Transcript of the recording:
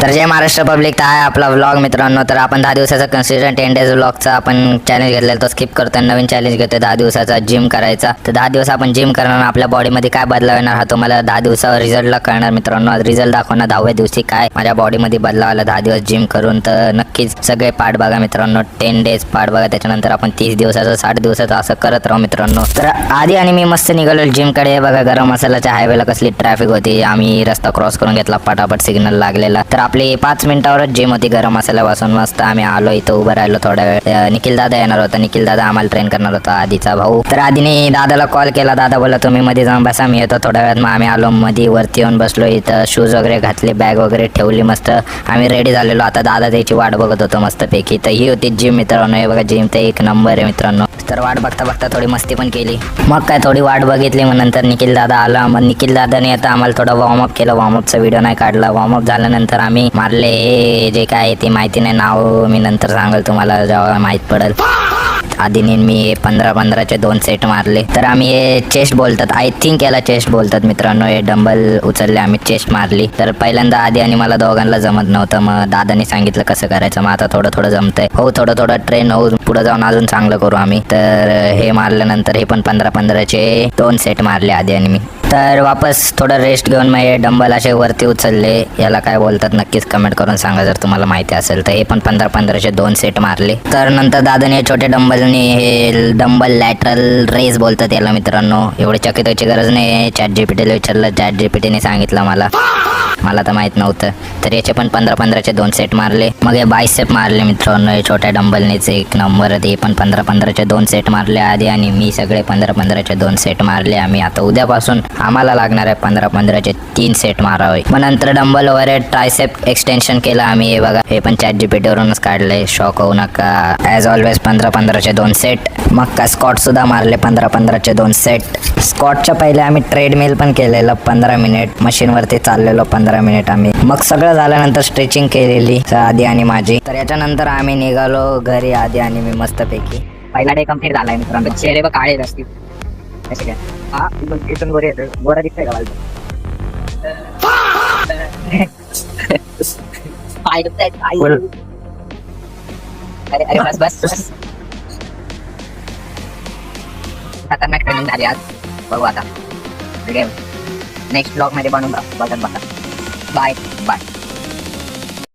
तर जय महाराष्ट्र पब्लिक, तर आहे आपला व्लॉग मित्रांनो. तर आपण 10 दिवसाचा कन्सिस्टंट 10 डेज व्लॉगचा आपण चॅलेंज घेतलेला, तो स्किप करतो. नवीन चॅलेंज घेतो 10 दिवसाचा जिम करायचा. तर 10 दिवस आपण जिम करणार, आपल्या बॉडीमध्ये काय बदलाव येणार हा तुम्हाला 10 दिवसावर रिझल्टला कळणार मित्रांनो. रिझल्ट दाखवणार 10व्या दिवशी काय माझ्या बॉडीमध्ये बदलाव आला 10 दिवस जिम करून. तर नक्कीच सगळे पार्ट बघा मित्रांनो, 10 डेज पार्ट बघा. त्याच्यानंतर आपण 30 दिवसाचं 60 दिवसाचं असं करत राहू मित्रांनो. तर आधी आणि मी मस्त निघालो जिमकडे. बघा गरम मसाल्याच्या हायवेला कसली ट्रॅफिक होती, आम्ही रस्ता क्रॉस करून घेतला, पटापट सिग्नल लागलेला. तर आपली 5 मिनिटावरच जिम होती. गरम मसाल्यापासून मस्त आम्ही आलो, इथं उभं राहिलो थोडा वेळ. निखिल दादा येणार होता, निखिल दादा आम्हाला ट्रेन करणार होता, आधीचा भाऊ. तर आधीने दादाला कॉल केला, दादा बोला तुम्ही मध्ये जाऊन बसा, मी येतो थोड्या वेळात. मग आम्ही आलो मध्ये, वरती येऊन बसलो, इथं शूज वगैरे घातले, बॅग वगैरे ठेवली, मस्त आम्ही रेडी झालेलो. आता दादा त्याची वाट बघत होतो मस्तपैकी. तर ही होती जिम मित्रांनो. हे बघा जिम तर एक नंबर आहे मित्रांनो. तर वाट बघता बघता थोडी मस्ती पण केली. मग काय थोडी वाट बघितली, मग नंतर निखिल दादा आला. मग निखिल दादाने आता आम्हाला थोडा वॉर्मअप केलं. वॉर्मअपचा व्हिडिओ नाही काढला. वॉर्मअप झाल्यानंतर आम्ही मारले जे काय आहे ते माहिती नाही, नाव मी नंतर सांगेल तुम्हाला जेव्हा माहीत पडेल. आधीने मी 15-15चे 2 सेट मारले. तर आम्ही हे चेस्ट बोलतात, आय थिंक याला चेस्ट बोलतात मित्रांनो. हे डंबल उचलले, आम्ही चेस्ट मारली. तर पहिल्यांदा आधी आणि मला दोघांना जमत नव्हतं. मग दादाने सांगितलं कसं करायचं. मग आता थोडं थोडं जमतंय. हो थोडं थोडं ट्रेन होऊन पुढे जाऊन अजून चांगलं करू आम्ही. तर हे मारल्यानंतर हे पण 15-15चे 2 सेट मारले आधी आणि मी. तर वापस थोडं रेस्ट घेऊन मग हे डंबल असे वरती उचलले. याला काय बोलतात नक्कीच कमेंट करून सांगा जर तुम्हाला माहिती असेल. तर हे पण 15-15चे 2 सेट मारले. तर नंतर दादाने छोटे डंबलने हे डंबल लॅटरल रेस बोलतात याला मित्रांनो. एवढी चकित व्हायची गरज नाही. चॅट जीपीटीला विचारलं, चॅट जीपीटीने सांगितलं मला तर माहित नव्हतं. तर याचे पण 15-15चे 2 सेट मारले. मग हे बायसेप मारले मित्रांनो, हे छोट्या डंबलनेच एक नंबर. ते पण 15-15चे 2 सेट मारले आधी आणि मी सगळे 15-15चे 2 सेट मारले. आम्ही आता उद्यापासून आम्हाला लागणार आहे 15-15चे 3 सेट मारावे. मग नंतर डंबल वगैरे ट्रायसेप एक्सटेन्शन केलं आम्ही. हे बघा हे पण चॅट जीपीटीवरूनच काढलंय, शॉक होऊ नका. ॲज ऑलवेज 15-15चे 2 सेट. मग काय स्कॉट सुद्धा मारले 15-15चे 2 सेट. स्कॉटच्या पहिले आम्ही ट्रेडमिल पण केलेलं 15 मिनिट, मशीनवरती चाललेलो 15 मिनिट आम्ही. मग सगळं झाल्यानंतर स्ट्रेचिंग केलेली आधी आणि माझी. तर याच्यानंतर आम्ही निघालो घरी आधी आणि मी मस्तपैकी. पहिला डे कम्प्लीट झालाय मित्रांनो. चेहरे बघ काळे असतील कसे काय. हा इथून गोरे येतो, गोरा दिसतंय का मला? अरे अरे बस बस बस. खतरनाक ट्रेनिंग झाली आज. बघू आता नेक्स्ट ब्लॉग मध्ये बनवून बघत बघा. Bye bye.